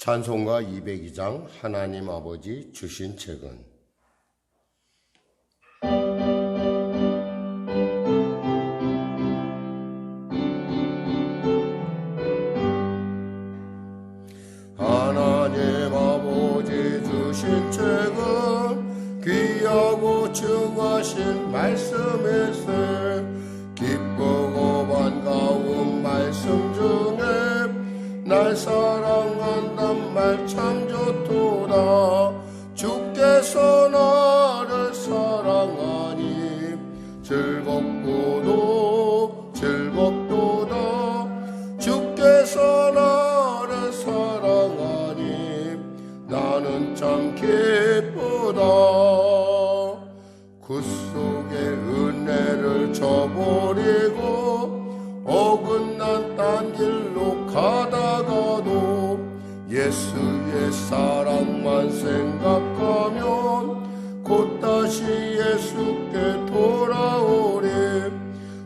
찬송가 202장 하나님 아버지 주신 책은 하나님 아버지 주신 책은 귀하고 증하신 말씀일세. 기쁘고 반가운 말씀 중에 날 사랑한단 말 참 좋도다. 주께서 나를 사랑하니 즐겁고도 즐겁도다. 주께서 나를 사랑하니 나는 참 기쁘다. 그 속에 은혜를 저버리고 어긋난 딴 길로 가다가도 예수의 사랑만 생각하면 곧 다시 예수께 돌아오리.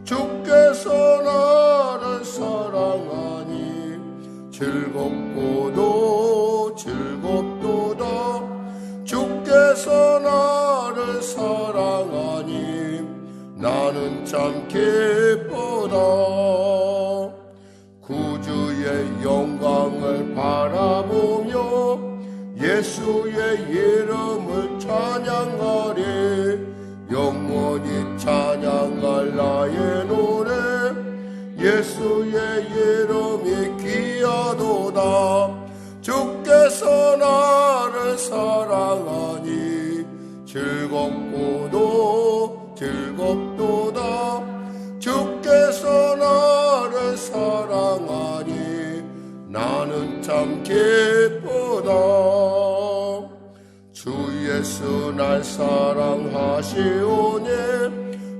주께서 나를 사랑하니 즐겁고도 즐겁도다. 주께서 나를 사랑하니 나는 참 기쁘다. 구주의 영광을 바라보며 예수의 이름을 찬양하리. 영원히 찬양할 나의 노래 예수의 이름이 귀하도다. 주께서 나를 사랑하니 즐겁고도 즐겁도다. 주께서 나를 사랑하니 나는 참 기쁘다. 주 예수 날 사랑하시오니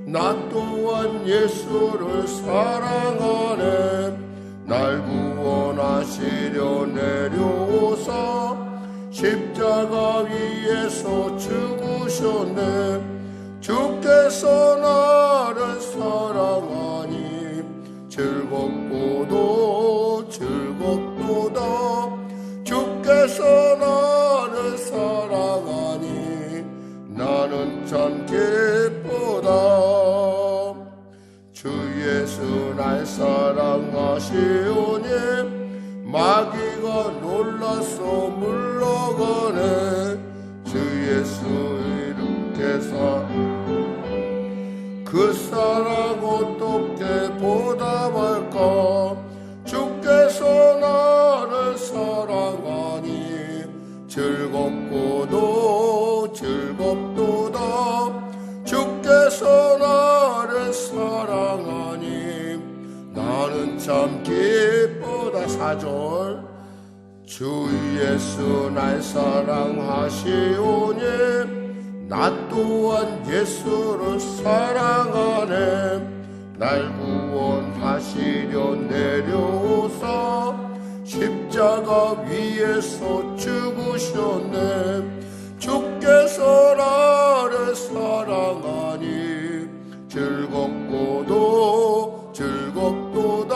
나 또한 예수를 사랑하네. 날 구원하시려 내려오사 십자가 위에서 죽으셨네. 주께서 나를 사랑하니 즐겁고도 즐겁도다. 주께서 나를 사랑하니 나는 참 기쁘다. 주 예수 날 사랑하시오니 마귀가 놀라서 물러가네. 주 예수 이름께서 그 사랑 어떻게 보답할까. 주께서 나를 사랑하니 즐겁고도 즐겁도다. 주께서 나를 사랑하니 나는 참 기쁘다. 4절 주 예수 날 사랑하시오니 나 또한 예수를 사랑하네. 날 구원하시려 내려오사 십자가 위에서 죽으셨네. 주께서 나를 사랑하니 즐겁고도 즐겁도다.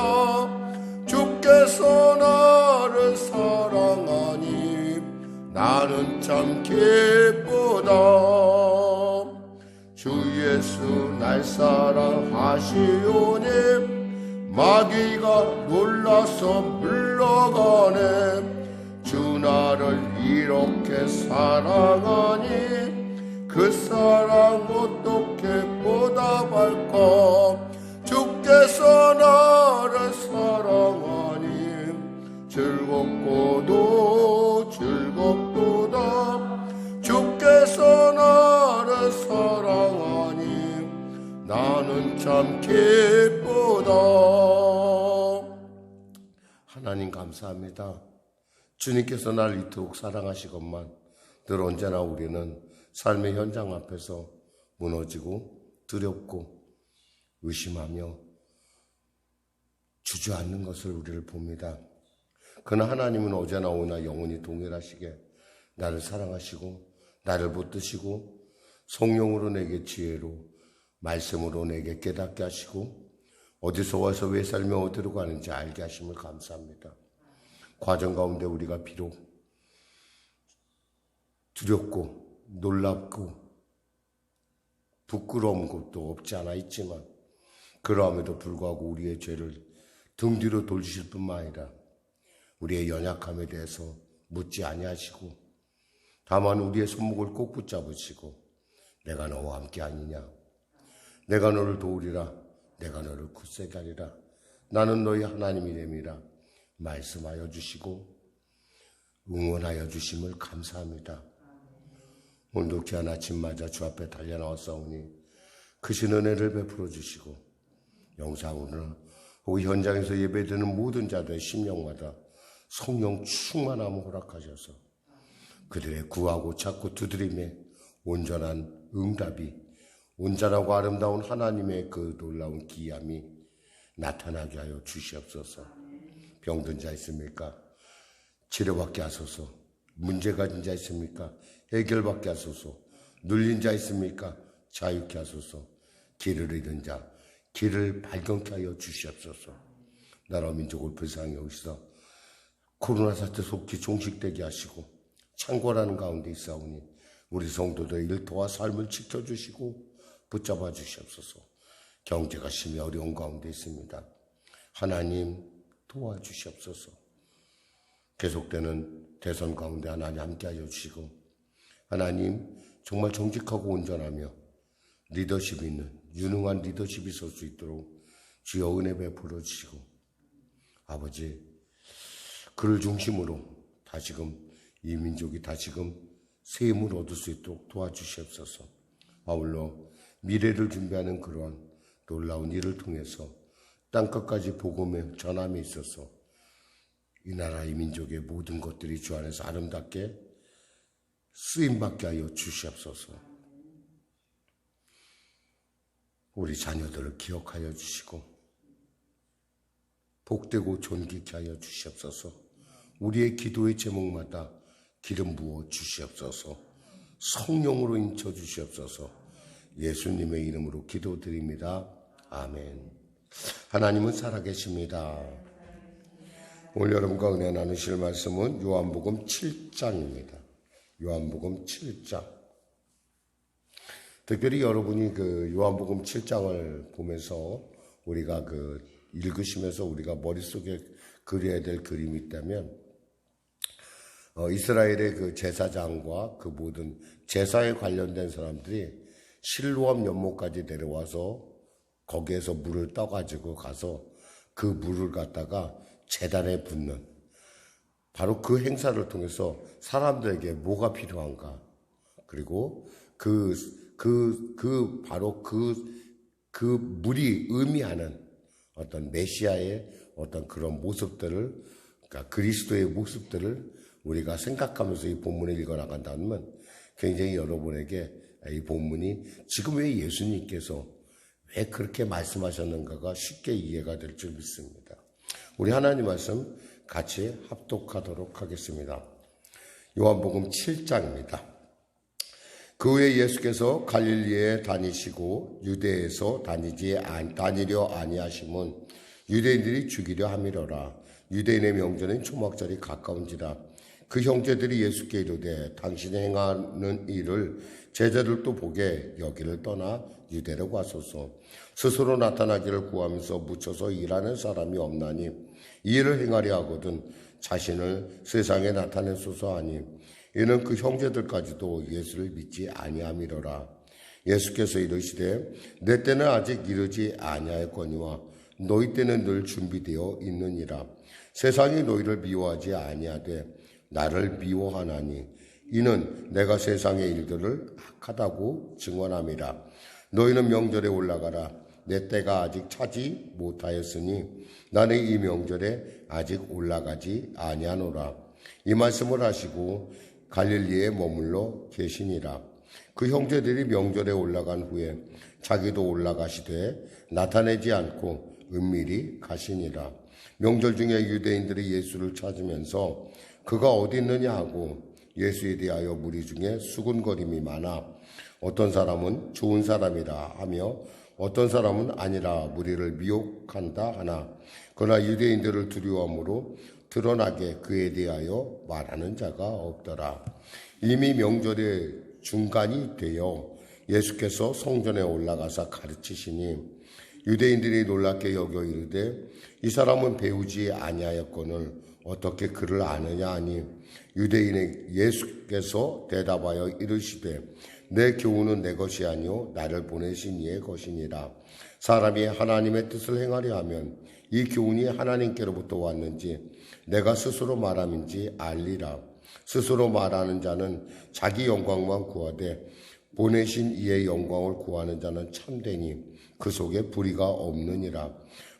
주께서 나를 사랑하니 나는 참 기쁘다. 주 예수 날 사랑하시오니 마귀가 놀라서 물러가네. 주 나를 이렇게 사랑하니 그 사랑 어떻게 보답할까. 주께서 나를 사랑하니 즐겁고도 즐겁도다. 주께서 나를 사랑하니 나는 참 기쁘다. 하나님 감사합니다. 주님께서 날 이토록 사랑하시건만 늘 언제나 우리는 삶의 현장 앞에서 무너지고 두렵고 의심하며 주저앉는 것을 우리를 봅니다. 그러나 하나님은 어제나 오나 영원히 동일하시게 나를 사랑하시고 나를 붙드시고 성령으로 내게 지혜로 말씀으로 내게 깨닫게 하시고 어디서 와서 왜 살며 어디로 가는지 알게 하심을 감사합니다. 과정 가운데 우리가 비록 두렵고 놀랍고 부끄러운 것도 없지 않아 있지만 그러함에도 불구하고 우리의 죄를 등 뒤로 돌리실 뿐만 아니라 우리의 연약함에 대해서 묻지 아니하시고 다만 우리의 손목을 꼭 붙잡으시고 내가 너와 함께 아니냐, 내가 너를 도우리라, 내가 너를 굳세게 하리라, 나는 너희 하나님이 됨이라 말씀하여 주시고 응원하여 주심을 감사합니다. 오늘도 귀한 아침마다 주 앞에 달려나왔사오니 크신 은혜를 베풀어 주시고 영상으로나 혹은 현장에서 예배드리는 모든 자들의 심령마다 성령 충만함을 허락하셔서 그들의 구하고 찾고 두드림에 온전한 응답이, 온전하고 아름다운 하나님의 그 놀라운 기함이 나타나게 하여 주시옵소서. 병든 자 있습니까? 치료받게 하소서. 문제 가진 자 있습니까? 해결받게 하소서. 눌린 자 있습니까? 자유케 하소서. 길을 잃은 자, 길을 발견케 하여 주시옵소서. 나라 민족을 불쌍히 여기서 코로나 사태 속히 종식되게 하시고 창궐하는 가운데 있사오니 우리 성도들의 일터와 삶을 지켜주시고 붙잡아 주시옵소서. 경제가 심히 어려운 가운데 있습니다. 하나님 도와주시옵소서. 계속되는 대선 가운데 하나님 함께하여 주시고 하나님 정말 정직하고 온전하며 리더십 있는 유능한 리더십이 설 수 있도록 주여 은혜 베풀어 주시고 아버지 그를 중심으로 다시금 이 민족이 다시금 새 힘을 얻을 수 있도록 도와주시옵소서. 아울러 미래를 준비하는 그러한 놀라운 일을 통해서 땅끝까지 복음의 전함에 있어서 이 나라 이 민족의 모든 것들이 주 안에서 아름답게 쓰임받게 하여 주시옵소서. 우리 자녀들을 기억하여 주시고 복되고 존귀케 하여 주시옵소서. 우리의 기도의 제목마다 기름 부어 주시옵소서. 성령으로 인쳐 주시옵소서. 예수님의 이름으로 기도드립니다. 아멘. 하나님은 살아계십니다. 오늘 여러분과 은혜 나누실 말씀은 요한복음 7장입니다. 요한복음 7장. 특별히 여러분이 그 요한복음 7장을 보면서 우리가 읽으시면서 우리가 머릿속에 그려야 될 그림이 있다면 이스라엘의 그 제사장과 그 모든 제사에 관련된 사람들이 실로암 연못까지 내려와서 거기에서 물을 떠가지고 가서 그 물을 갖다가 제단에 붓는 바로 그 행사를 통해서 사람들에게 뭐가 필요한가 그리고 바로 그 물이 의미하는 어떤 메시아의 어떤 그런 모습들을 그러니까 그리스도의 모습들을 우리가 생각하면서 이 본문을 읽어나간다면 굉장히 여러분에게 이 본문이 지금 왜 예수님께서 왜 그렇게 말씀하셨는가가 쉽게 이해가 될 줄 믿습니다. 우리 하나님 말씀 같이 합독하도록 하겠습니다. 요한복음 7장입니다. 그 후에 예수께서 갈릴리에 다니시고 유대에서 다니려 아니하심은 유대인들이 죽이려 함이로라. 유대인의 명절은 초막절이 가까운지라. 그 형제들이 예수께 이르되 당신이 행하는 일을 제자들도 보게 여기를 떠나 유대로 가소서. 스스로 나타나기를 구하면서 묻혀서 일하는 사람이 없나니 이 일을 행하려 하거든 자신을 세상에 나타내소서 하니 이는 그 형제들까지도 예수를 믿지 아니함이로라. 예수께서 이르시되 내 때는 아직 이르지 아니하였거니와 너희 때는 늘 준비되어 있느니라. 세상이 너희를 미워하지 아니하되 나를 미워하나니 이는 내가 세상의 일들을 악하다고 증언함이라. 너희는 명절에 올라가라. 내 때가 아직 차지 못하였으니 나는 이 명절에 아직 올라가지 아니하노라. 이 말씀을 하시고 갈릴리에 머물러 계시니라. 그 형제들이 명절에 올라간 후에 자기도 올라가시되 나타내지 않고 은밀히 가시니라. 명절 중에 유대인들이 예수를 찾으면서 그가 어디 있느냐 하고 예수에 대하여 무리 중에 수군거림이 많아 어떤 사람은 좋은 사람이라 하며 어떤 사람은 아니라 무리를 미혹한다 하나 그러나 유대인들을 두려워함으로 드러나게 그에 대하여 말하는 자가 없더라. 이미 명절의 중간이 되어 예수께서 성전에 올라가서 가르치시니 유대인들이 놀랍게 여겨 이르되 이 사람은 배우지 아니하였거늘 어떻게 그를 아느냐 하니 유대인의 예수께서 대답하여 이르시되 내 교훈은 내 것이 아니요 나를 보내신 이의 것이니라. 사람이 하나님의 뜻을 행하려 하면 이 교훈이 하나님께로부터 왔는지 내가 스스로 말함인지 알리라. 스스로 말하는 자는 자기 영광만 구하되 보내신 이의 영광을 구하는 자는 참되니 그 속에 불의가 없느니라.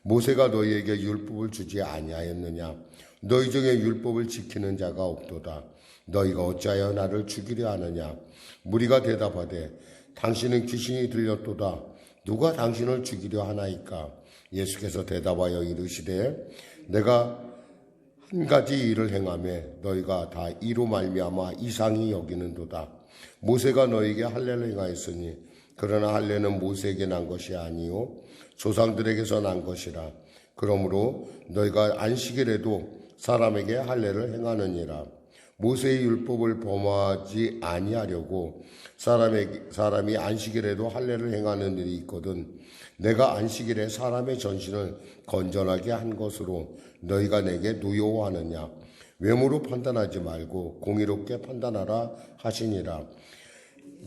모세가 너희에게 율법을 주지 아니하였느냐? 너희 중에 율법을 지키는 자가 없도다. 너희가 어찌하여 나를 죽이려 하느냐? 무리가 대답하되 당신은 귀신이 들렸도다. 누가 당신을 죽이려 하나이까? 예수께서 대답하여 이르시되 내가 한 가지 일을 행하매 너희가 다 이로 말미암아 이상히 여기는도다. 모세가 너희에게 할례를 행하였으니 그러나 할례는 모세에게 난 것이 아니요 조상들에게서 난 것이라. 그러므로 너희가 안식일에도 사람에게 할례를 행하느니라. 모세의 율법을 범하지 아니하려고 사람이 안식일에도 할례를 행하는 일이 있거든. 내가 안식일에 사람의 전신을 건전하게 한 것으로 너희가 내게 노여워하느냐? 외모로 판단하지 말고 공의롭게 판단하라 하시니라.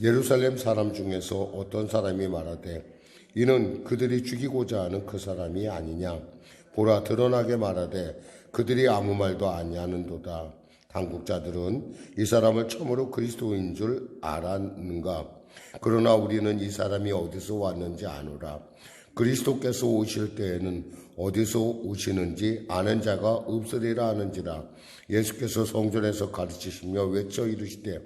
예루살렘 사람 중에서 어떤 사람이 말하되 이는 그들이 죽이고자 하는 그 사람이 아니냐? 보라 드러나게 말하되 그들이 아무 말도 아니하는도다. 당국자들은 이 사람을 처음으로 그리스도인 줄 알았는가? 그러나 우리는 이 사람이 어디서 왔는지 아노라. 그리스도께서 오실 때에는 어디서 오시는지 아는 자가 없으리라 하는지라. 예수께서 성전에서 가르치시며 외쳐 이르시되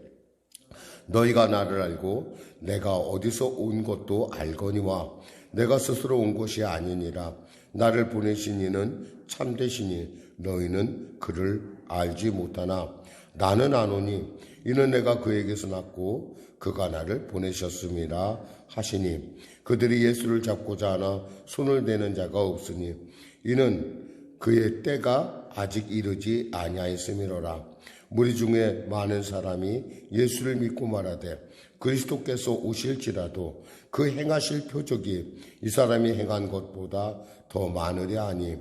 너희가 나를 알고 내가 어디서 온 것도 알거니와 내가 스스로 온 것이 아니니라. 나를 보내신 이는 참되시니 너희는 그를 알지 못하나 나는 아노니 이는 내가 그에게서 났고 그가 나를 보내셨음이라 하시니 그들이 예수를 잡고자 하나 손을 대는 자가 없으니 이는 그의 때가 아직 이르지 아니하였음이로라. 무리 중에 많은 사람이 예수를 믿고 말하되 그리스도께서 오실지라도 그 행하실 표적이 이 사람이 행한 것보다 더 많으랴 하니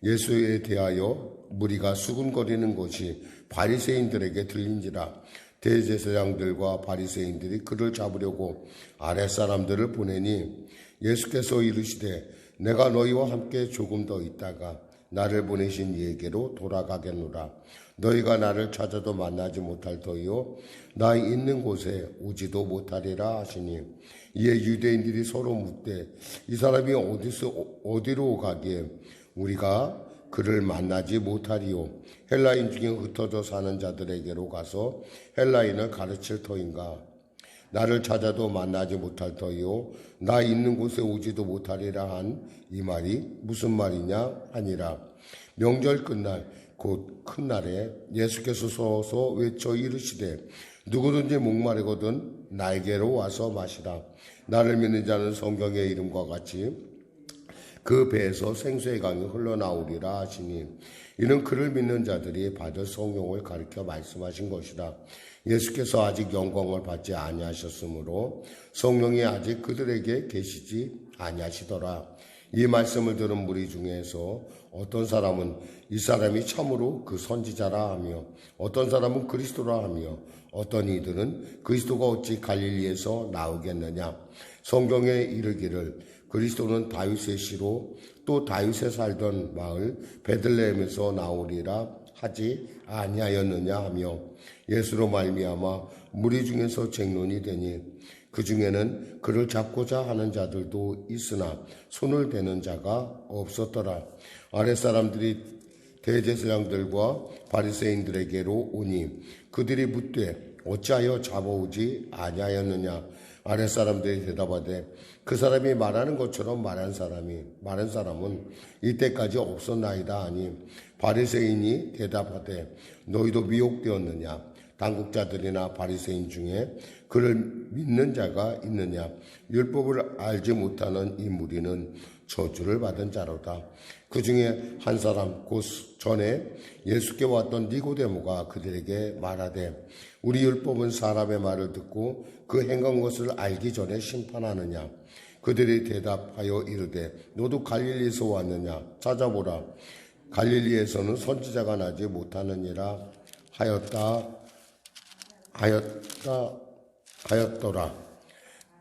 예수에 대하여 무리가 수군거리는 것이 바리새인들에게 들린지라. 대제사장들과 바리새인들이 그를 잡으려고 아랫사람들을 보내니 예수께서 이르시되 내가 너희와 함께 조금 더 있다가 나를 보내신 이에게로 돌아가겠노라. 너희가 나를 찾아도 만나지 못할 터이요 나 있는 곳에 오지도 못하리라 하시니 이에 유대인들이 서로 묻되 이 사람이 어디로 가기에 우리가 그를 만나지 못하리요? 헬라인 중에 흩어져 사는 자들에게로 가서 헬라인을 가르칠 터인가? 나를 찾아도 만나지 못할 터이요 나 있는 곳에 오지도 못하리라 한 이 말이 무슨 말이냐 하니라. 명절 끝날 곧 큰 날에 예수께서 서서 외쳐 이르시되 누구든지 목마르거든 나에게로 와서 마시라. 나를 믿는 자는 성경의 이름과 같이 그 배에서 생수의 강이 흘러나오리라 하시니 이는 그를 믿는 자들이 받을 성령을 가리켜 말씀하신 것이라. 예수께서 아직 영광을 받지 아니하셨으므로 성령이 아직 그들에게 계시지 아니하시더라. 이 말씀을 들은 무리 중에서 어떤 사람은 이 사람이 참으로 그 선지자라 하며 어떤 사람은 그리스도라 하며 어떤 이들은 그리스도가 어찌 갈릴리에서 나오겠느냐. 성경에 이르기를 그리스도는 다윗의 씨로 또 다윗에 살던 마을 베들레헴에서 나오리라 하지 아니하였느냐 하며 예수로 말미암아 무리 중에서 쟁론이 되니 그 중에는 그를 잡고자 하는 자들도 있으나 손을 대는 자가 없었더라. 아랫사람들이 대제사장들과 바리새인들에게로 오니 그들이 묻되 어찌하여 잡아오지 아니하였느냐. 아랫사람들이 대답하되 그 사람이 말하는 것처럼 말한 사람은 이때까지 없었나이다 하니 바리새인이 대답하되 너희도 미혹되었느냐. 당국자들이나 바리새인 중에 그를 믿는 자가 있느냐. 율법을 알지 못하는 이 무리는 저주를 받은 자로다. 그 중에 한 사람 곧 전에 예수께 왔던 니고데모가 그들에게 말하되 우리 율법은 사람의 말을 듣고 그 행한 것을 알기 전에 심판하느냐. 그들이 대답하여 이르되 너도 갈릴리에서 왔느냐. 찾아보라. 갈릴리에서는 선지자가 나지 못하느니라 하였더라.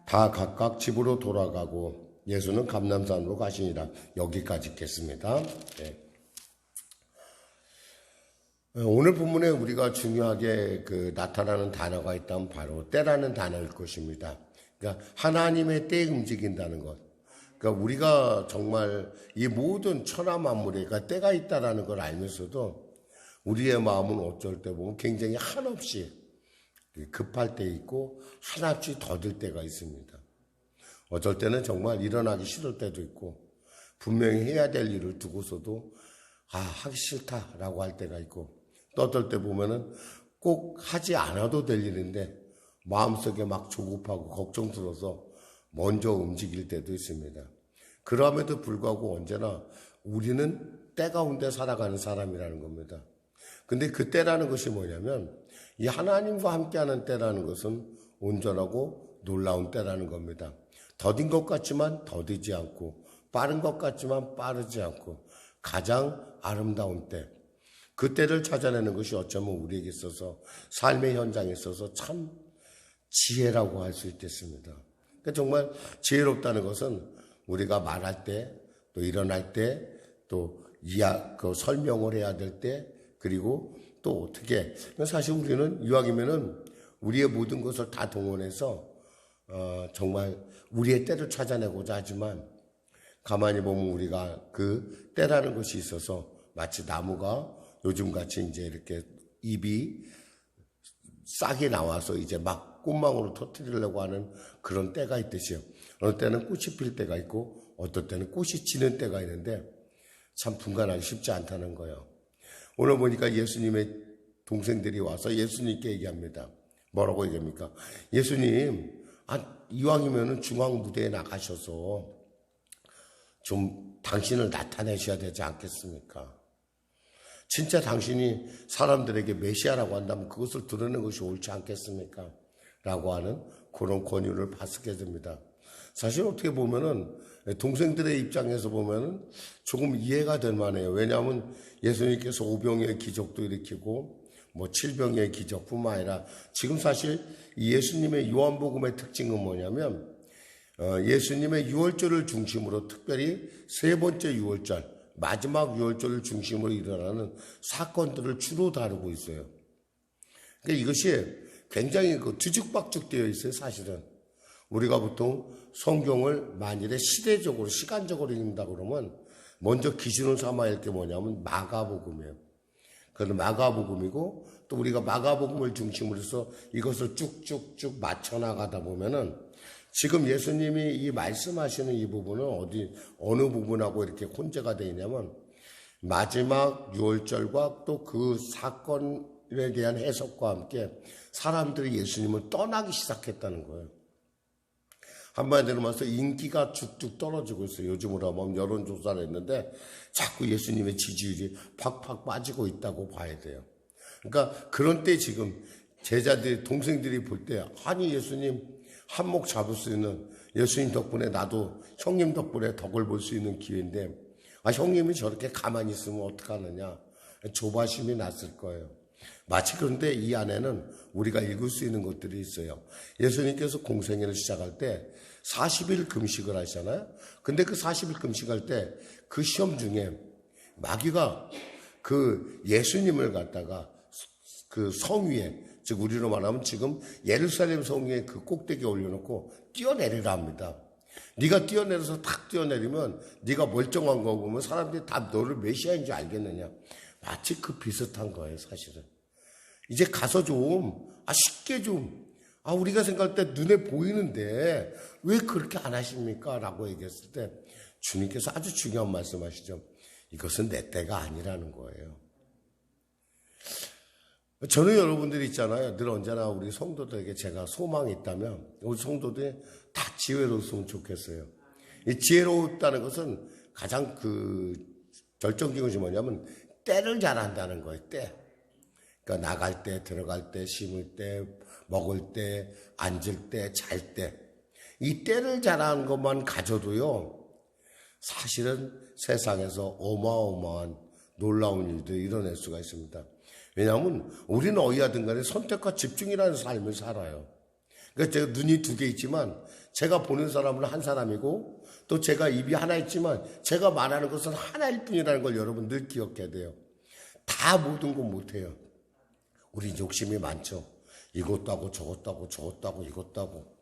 다 각각 집으로 돌아가고 예수는 감람산으로 가시니라. 여기까지 읽겠습니다. 네. 오늘 본문에 우리가 중요하게 나타나는 단어가 있다면 바로 때라는 단어일 것입니다. 그러니까 하나님의 때에 움직인다는 것. 그러니까 우리가 정말 이 모든 천하 만물에 때가 있다라는 걸 알면서도 우리의 마음은 어쩔 때 보면 굉장히 한없이 급할 때 있고 한없이 더딜 때가 있습니다. 어쩔 때는 정말 일어나기 싫을 때도 있고 분명히 해야 될 일을 두고서도 하기 싫다라고 할 때가 있고 또 어떨 때 보면은 꼭 하지 않아도 될 일인데 마음속에 막 조급하고 걱정스러워서 먼저 움직일 때도 있습니다. 그럼에도 불구하고 언제나 우리는 때 가운데 살아가는 사람이라는 겁니다. 근데 그 때라는 것이 뭐냐면 이 하나님과 함께하는 때라는 것은 온전하고 놀라운 때라는 겁니다. 더딘 것 같지만 더디지 않고 빠른 것 같지만 빠르지 않고 가장 아름다운 때. 그 때를 찾아내는 것이 어쩌면 우리에게 있어서 삶의 현장에 있어서 참 지혜라고 할 수 있겠습니다. 그러니까 정말 지혜롭다는 것은 우리가 말할 때, 또 일어날 때, 또 설명을 해야 될 때, 그리고 또 어떻게. 사실 우리는 이왕이면은 우리의 모든 것을 다 동원해서 정말 우리의 때를 찾아내고자 하지만 가만히 보면 우리가 그 때라는 것이 있어서 마치 나무가 요즘같이 이제 이렇게 잎이 싹이 나와서 이제 막 꽃망울을 터뜨리려고 하는 그런 때가 있듯이요. 어느 때는 꽃이 필 때가 있고 어떤 때는 꽃이 지는 때가 있는데 참 분간하기 쉽지 않다는 거예요. 오늘 보니까 예수님의 동생들이 와서 예수님께 얘기합니다. 뭐라고 얘기합니까? 예수님, 이왕이면은 중앙 무대에 나가셔서 좀 당신을 나타내셔야 되지 않겠습니까? 진짜 당신이 사람들에게 메시아라고 한다면 그것을 드러내는 것이 옳지 않겠습니까? 라고 하는 그런 권유를 받게 됩니다. 사실 어떻게 보면은 동생들의 입장에서 보면은 조금 이해가 될 만해요. 왜냐하면 예수님께서 오병이의 기적도 일으키고 칠병의 기적뿐만 아니라 지금 사실 예수님의 요한복음의 특징은 뭐냐면 예수님의 유월절을 중심으로 특별히 세 번째 유월절 마지막 유월절을 중심으로 일어나는 사건들을 주로 다루고 있어요. 그러니까 이것이 굉장히 뒤죽박죽 되어 있어요. 사실은 우리가 보통 성경을 만일에 시대적으로 시간적으로 읽는다 그러면 먼저 기준을 삼아야 할 게 뭐냐면 마가복음이에요. 그건 마가복음이고 또 우리가 마가복음을 중심으로 해서 이것을 쭉쭉쭉 맞춰 나가다 보면은 지금 예수님이 이 말씀하시는 이 부분은 어느 부분하고 이렇게 혼재가 되어 있냐면 마지막 유월절과 또 그 사건에 대한 해석과 함께 사람들이 예수님을 떠나기 시작했다는 거예요. 한마디로 말해서 인기가 쭉쭉 떨어지고 있어요. 요즘으로 하면 여론조사를 했는데 자꾸 예수님의 지지율이 팍팍 빠지고 있다고 봐야 돼요. 그러니까 그런 때 지금 제자들이 동생들이 볼 때 아니 예수님 한몫 잡을 수 있는 예수님 덕분에 나도 형님 덕분에 덕을 볼 수 있는 기회인데 형님이 저렇게 가만히 있으면 어떡하느냐 조바심이 났을 거예요. 마치 그런데 이 안에는 우리가 읽을 수 있는 것들이 있어요. 예수님께서 공생애를 시작할 때 40일 금식을 하시잖아요. 근데 그 40일 금식할 때 그 시험 중에 마귀가 그 예수님을 갖다가 그 성 위에 즉 우리로 말하면 지금 예루살렘 성 위에 그 꼭대기에 올려놓고 뛰어내리라 합니다. 네가 뛰어내려서 탁 뛰어내리면 네가 멀쩡한 거 보면 사람들이 다 너를 메시아인 줄 알겠느냐. 마치 그 비슷한 거예요. 사실은. 이제 가서 좀 쉽게 좀 우리가 생각할 때 눈에 보이는데 왜 그렇게 안 하십니까? 라고 얘기했을 때 주님께서 아주 중요한 말씀하시죠. 이것은 내 때가 아니라는 거예요. 저는 여러분들이 있잖아요. 늘 언제나 우리 성도들에게 제가 소망이 있다면 우리 성도들이 다 지혜로웠으면 좋겠어요. 이 지혜롭다는 것은 가장 결정적인 것이 뭐냐면 때를 잘 안다는 거예요. 때. 그러니까 나갈 때, 들어갈 때, 심을 때, 먹을 때, 앉을 때, 잘 때. 이 때를 잘 아는 것만 가져도요. 사실은 세상에서 어마어마한 놀라운 일들을 이뤄낼 수가 있습니다. 왜냐하면 우리는 어디하든 간에 선택과 집중이라는 삶을 살아요. 그러니까 제가 눈이 두 개 있지만 제가 보는 사람은 한 사람이고 또 제가 입이 하나 있지만 제가 말하는 것은 하나일 뿐이라는 걸 여러분 늘 기억해야 돼요. 다 모든 건 못해요. 우리 욕심이 많죠. 이것도 하고 저것도 하고 저것도 하고 이것도 하고.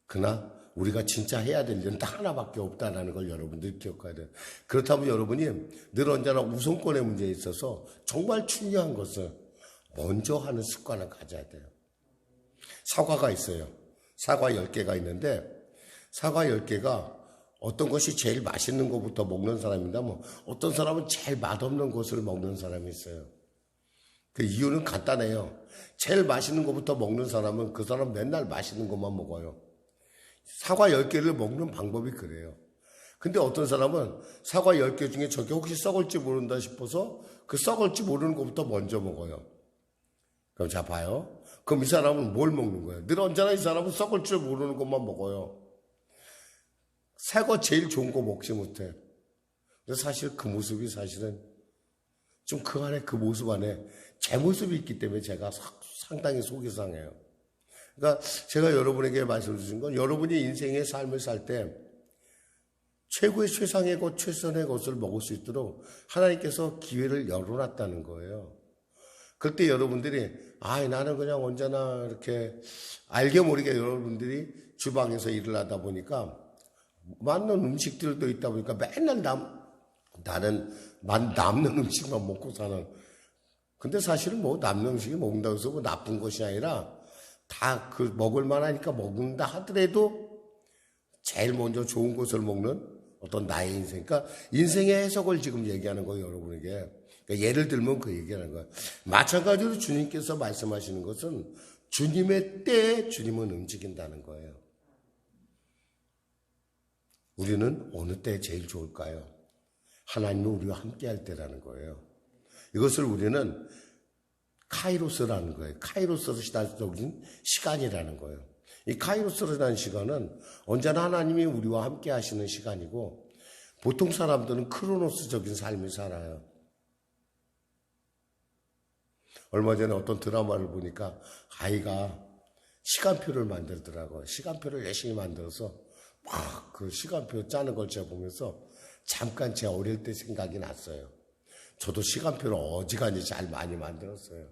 그러나 우리가 진짜 해야 될 일은 딱 하나밖에 없다는 걸 여러분들 기억해야 돼요. 그렇다면 여러분이 늘 언제나 우선권의 문제에 있어서 정말 중요한 것을 먼저 하는 습관을 가져야 돼요. 사과가 있어요. 사과 10개가 있는데 사과 10개가 어떤 것이 제일 맛있는 것부터 먹는 사람입니다. 어떤 사람은 제일 맛없는 것을 먹는 사람이 있어요. 그 이유는 간단해요. 제일 맛있는 것부터 먹는 사람은 그 사람 맨날 맛있는 것만 먹어요. 사과 10개를 먹는 방법이 그래요. 근데 어떤 사람은 사과 10개 중에 저게 혹시 썩을지 모른다 싶어서 그 썩을지 모르는 것부터 먼저 먹어요. 그럼 자 봐요. 그럼 이 사람은 뭘 먹는 거예요? 늘 언제나 이 사람은 썩을 줄 모르는 것만 먹어요. 새거 제일 좋은 거 먹지 못해. 그래서 사실 그 모습이 사실은 좀 그 안에 그 모습 안에 제 모습이 있기 때문에 제가 상당히 속이 상해요. 그러니까 제가 여러분에게 말씀드린 건 여러분이 인생의 삶을 살 때 최고의 최상의 것, 최선의 것을 먹을 수 있도록 하나님께서 기회를 열어놨다는 거예요. 그때 여러분들이 나는 그냥 언제나 이렇게 알게 모르게 여러분들이 주방에서 일을 하다 보니까 맞는 음식들도 있다 보니까 맨날 나는 남는 음식만 먹고 사는. 근데 사실은 남는 음식이 먹는다고 해서 나쁜 것이 아니라 다 그 먹을 만하니까 먹는다 하더라도 제일 먼저 좋은 것을 먹는 어떤 나의 인생. 그러니까 인생의 해석을 지금 얘기하는 거예요, 여러분에게. 그러니까 예를 들면 그 얘기하는 거예요. 마찬가지로 주님께서 말씀하시는 것은 주님의 때에 주님은 움직인다는 거예요. 우리는 어느 때 제일 좋을까요? 하나님은 우리와 함께 할 때라는 거예요. 이것을 우리는 카이로스라는 거예요. 카이로스로 시대적인 시간이라는 거예요. 이 카이로스라는 시간은 언제나 하나님이 우리와 함께 하시는 시간이고 보통 사람들은 크로노스적인 삶을 살아요. 얼마 전에 어떤 드라마를 보니까 아이가 시간표를 만들더라고요. 시간표를 열심히 만들어서 막 그 시간표 짜는 걸 제가 보면서 잠깐 제 어릴 때 생각이 났어요. 저도 시간표를 어지간히 잘 많이 만들었어요.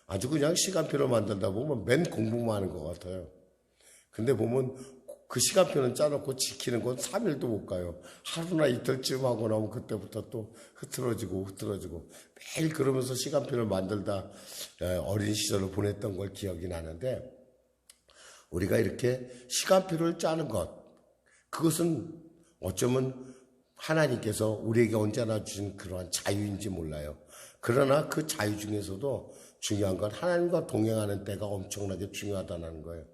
아주 그냥 시간표를 만들다 보면 맨 공부만 하는 것 같아요. 근데 보면 그 시간표는 짜놓고 지키는 건 3일도 못 가요. 하루나 이틀쯤 하고 나면 그때부터 또 흐트러지고 매일 그러면서 시간표를 만들다 어린 시절을 보냈던 걸 기억이 나는데 우리가 이렇게 시간표를 짜는 것 그것은 어쩌면 하나님께서 우리에게 언제나 주신 그러한 자유인지 몰라요. 그러나 그 자유 중에서도 중요한 건 하나님과 동행하는 때가 엄청나게 중요하다는 거예요.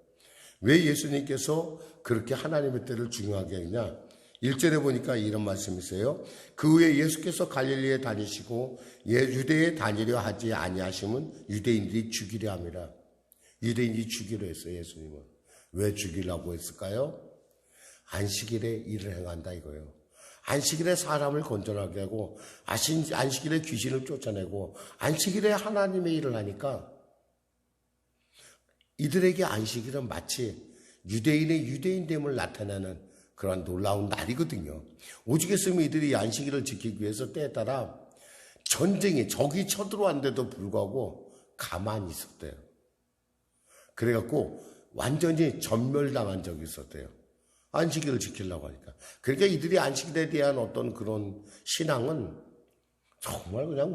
왜 예수님께서 그렇게 하나님의 때를 중요하게 했냐? 1절에 보니까 이런 말씀이 있어요. 그 후에 예수께서 갈릴리에 다니시고 유대에 다니려 하지 아니하심은 유대인들이 죽이려 함이라. 유대인들이 죽이려 했어요. 예수님은. 왜 죽이려고 했을까요? 안식일에 일을 행한다 이거예요. 안식일에 사람을 건전하게 하고 안식일에 귀신을 쫓아내고 안식일에 하나님의 일을 하니까 이들에게 안식일은 마치 유대인의 유대인됨을 나타내는 그런 놀라운 날이거든요. 오죽했으면 이들이 안식일을 지키기 위해서 때에 따라 전쟁에 적이 쳐들어왔는데도 불구하고 가만히 있었대요. 그래갖고 완전히 전멸당한 적이 있었대요. 안식일을 지키려고 하니까. 그러니까 이들이 안식일에 대한 어떤 그런 신앙은 정말 그냥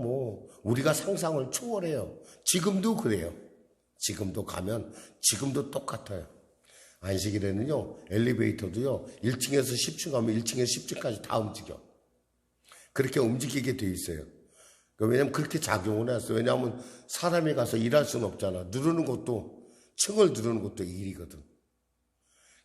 우리가 상상을 초월해요. 지금도 그래요. 지금도 가면 지금도 똑같아요. 안식일에는요, 엘리베이터도요, 1층에서 10층 가면 1층에서 10층까지 다 움직여. 그렇게 움직이게 돼 있어요. 왜냐면 그렇게 작용을 했어요. 왜냐하면 사람이 가서 일할 수는 없잖아. 누르는 것도, 층을 누르는 것도 일이거든.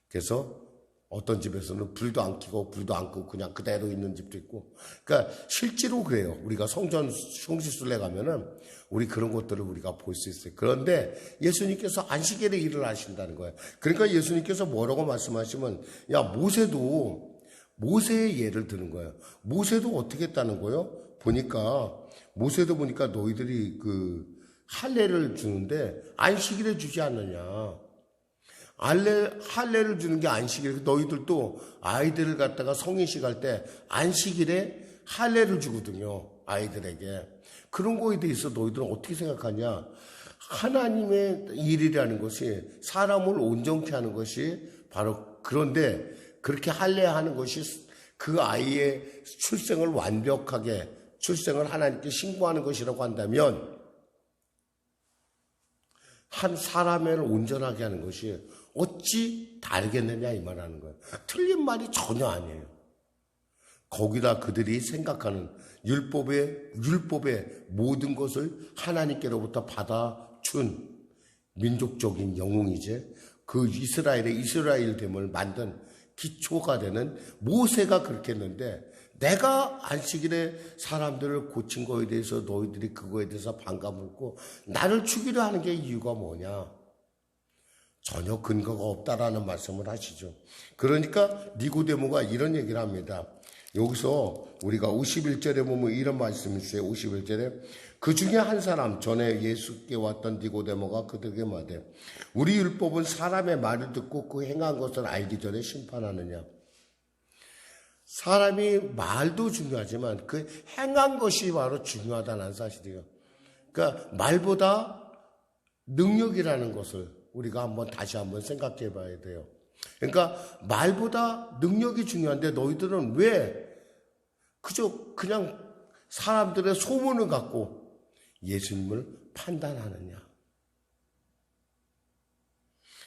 그래서 어떤 집에서는 불도 안 켜고 불도 안 끄고 그냥 그대로 있는 집도 있고. 그러니까 실제로 그래요. 우리가 성전 흉시술래 가면은 우리 그런 것들을 우리가 볼 수 있어요. 그런데 예수님께서 안식일에 일을 하신다는 거예요. 그러니까 예수님께서 뭐라고 말씀하시면, 야, 모세의 예를 드는 거예요. 모세도 어떻게 했다는 거예요? 모세도 보니까 너희들이 그 할례를 주는데 안식일에 주지 않느냐. 할례를 주는 게 안식일. 너희들도 아이들을 갖다가 성인식 할 때 안식일에 할례를 주거든요. 아이들에게. 그런 거에 대해서 너희들은 어떻게 생각하냐? 하나님의 일이라는 것이 사람을 온전케 하는 것이 바로, 그런데 그렇게 할례하는 것이 그 아이의 출생을 완벽하게 출생을 하나님께 신고하는 것이라고 한다면 한 사람을 온전하게 하는 것이 어찌 다르겠느냐 이 말하는 거예요. 틀린 말이 전혀 아니에요. 거기다 그들이 생각하는 율법의 모든 것을 하나님께로부터 받아준 민족적인 영웅이지, 그 이스라엘됨을 만든 기초가 되는 모세가 그렇게 했는데, 내가 안식일에 사람들을 고친 거에 대해서 너희들이 그거에 대해서 반감을고 나를 죽이려 하는 게 이유가 뭐냐? 전혀 근거가 없다라는 말씀을 하시죠. 그러니까 니고데모가 이런 얘기를 합니다. 여기서 우리가 51절에 보면 이런 말씀이 있어요. 51절에 그 중에 한 사람, 전에 예수께 왔던 니고데모가 그들에게 말하되, 우리 율법은 사람의 말을 듣고 그 행한 것을 알기 전에 심판하느냐. 사람이 말도 중요하지만 그 행한 것이 바로 중요하다는 사실이에요. 그러니까 말보다 능력이라는 것을 우리가 다시 한번 생각해 봐야 돼요. 그러니까 말보다 능력이 중요한데 너희들은 왜 그냥 사람들의 소문을 갖고 예수님을 판단하느냐.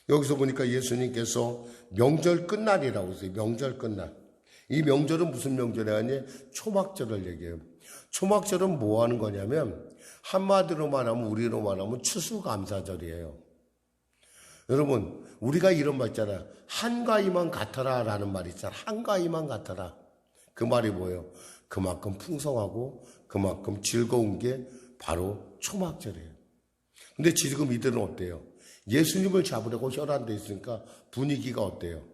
여기서 보니까 예수님께서 명절 끝날이라고 했어요. 명절 끝날. 이 명절은 무슨 명절이냐? 초막절을 얘기해요. 초막절은 뭐 하는 거냐면, 한마디로 말하면, 우리로 말하면 추수감사절이에요. 여러분, 우리가 이런 말 있잖아요. 한가위만 같아라 라는 말이 있잖아요. 한가위만 같아라. 그 말이 뭐예요? 그만큼 풍성하고 그만큼 즐거운 게 바로 초막절이에요. 근데 지금 이들은 어때요? 예수님을 잡으려고 혈안돼 있으니까 분위기가 어때요?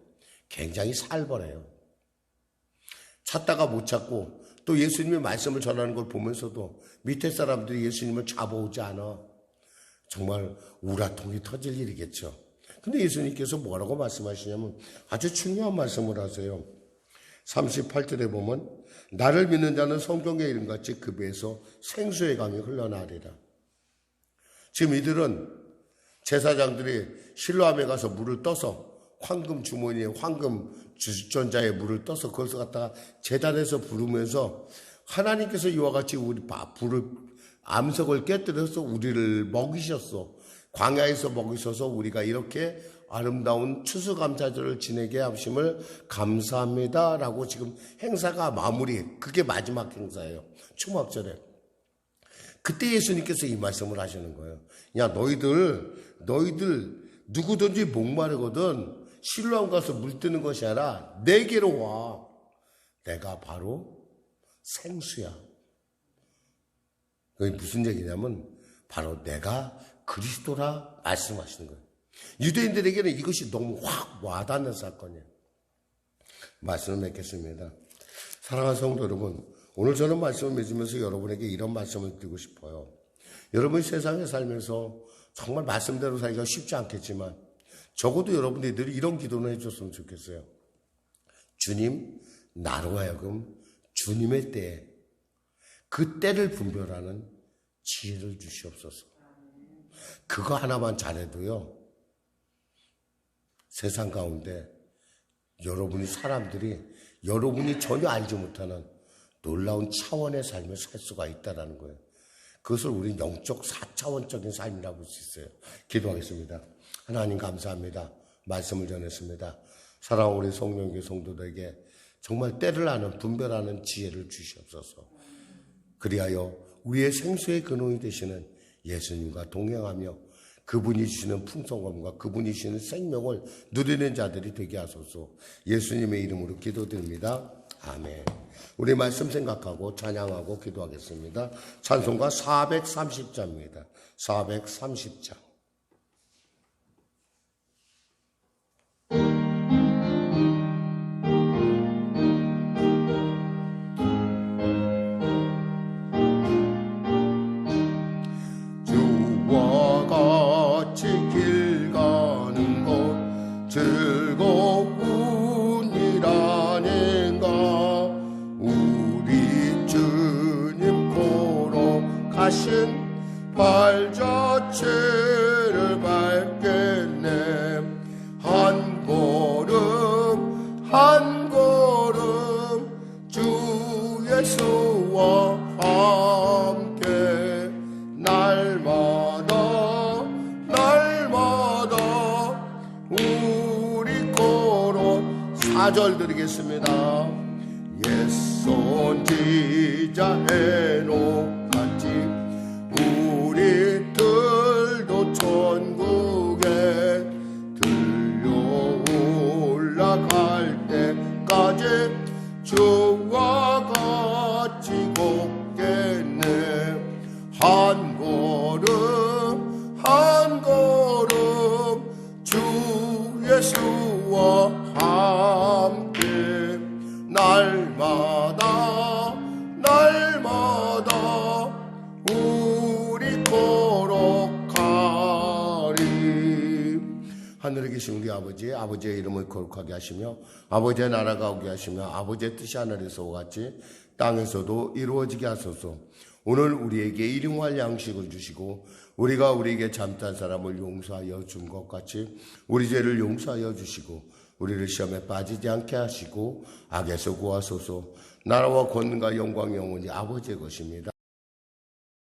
굉장히 살벌해요. 찾다가 못 찾고, 또 예수님의 말씀을 전하는 걸 보면서도 밑에 사람들이 예수님을 잡아오지 않아. 정말 우라통이 터질 일이겠죠. 근데 예수님께서 뭐라고 말씀하시냐면 아주 중요한 말씀을 하세요. 38절에 보면, 나를 믿는 자는 성경의 이름같이 그 배에서 생수의 강이 흘러나리라. 지금 이들은 제사장들이 실로암에 가서 물을 떠서 황금 주머니에 황금 주전자에 물을 떠서 그것을 갖다가 제단에서 부르면서, 하나님께서 이와 같이 우리 암석을 깨뜨려서 우리를 먹이셨어. 광야에서 먹이셔서 우리가 이렇게 아름다운 추수감사절을 지내게 하심을 감사합니다 라고 지금 행사가 그게 마지막 행사예요. 초막절에. 그때 예수님께서 이 말씀을 하시는 거예요. 야, 너희들 누구든지 목마르거든 실로암 가서 물 뜨는 것이 아니라 내게로 와. 내가 바로 생수야. 그게 무슨 얘기냐면 바로 내가 그리스도라 말씀하시는 거예요. 유대인들에게는 이것이 너무 확 와닿는 사건이에요. 말씀을 맺겠습니다. 사랑하는 성도 여러분, 오늘 저는 말씀을 맺으면서 여러분에게 이런 말씀을 드리고 싶어요. 여러분이 세상에 살면서 정말 말씀대로 살기가 쉽지 않겠지만 적어도 여러분들이 늘 이런 기도는 해줬으면 좋겠어요. 주님, 나로 하여금 주님의 때에 그 때를 분별하는 지혜를 주시옵소서. 그거 하나만 잘해도요, 세상 가운데 여러분이 전혀 알지 못하는 놀라운 차원의 삶을 살 수가 있다는 거예요. 그것을 우리는 영적 4차원적인 삶이라고 볼 수 있어요. 기도하겠습니다. 하나님 감사합니다. 말씀을 전했습니다. 사랑하는 우리 성령교 성도들에게 정말 때를 아는 분별하는 지혜를 주시옵소서. 그리하여 우리의 생수의 근원이 되시는 예수님과 동행하며 그분이 주시는 풍성함과 그분이 주시는 생명을 누리는 자들이 되게 하소서. 예수님의 이름으로 기도드립니다. 아멘. 우리 말씀 생각하고 찬양하고 기도하겠습니다. 찬송가 430자입니다. 430자. 주와 같이 길 가는 것 즐거운 일 아닌가. 우리 주님 걸어가신 발 자체를 밟겠네. 한 걸음 한 걸음 주 예수와 함께 날마다 우리 걸어 4절 드리겠습니다. 옛선지자 에녹같이 우리들도 천국에 들려 올라갈 때까지 주와 같이 걷겠네. 한 걸음 한 걸음 주 예수와 함께 날마다 우리 걸어가리. 하늘에 계신 우리 아버지의 이름을 거룩하게 하시며 아버지의 나라가 오게 하시며 아버지의 뜻이 하늘에서와 같이 땅에서도 이루어지게 하소서. 오늘 우리에게 일용할 양식을 주시고 우리가 우리에게 잘못한 사람을 용서하여 준 것 같이 우리 죄를 용서하여 주시고 우리를 시험에 빠지지 않게 하시고 악에서 구하소서. 나라와 권능과 영광 영원히 아버지의 것입니다.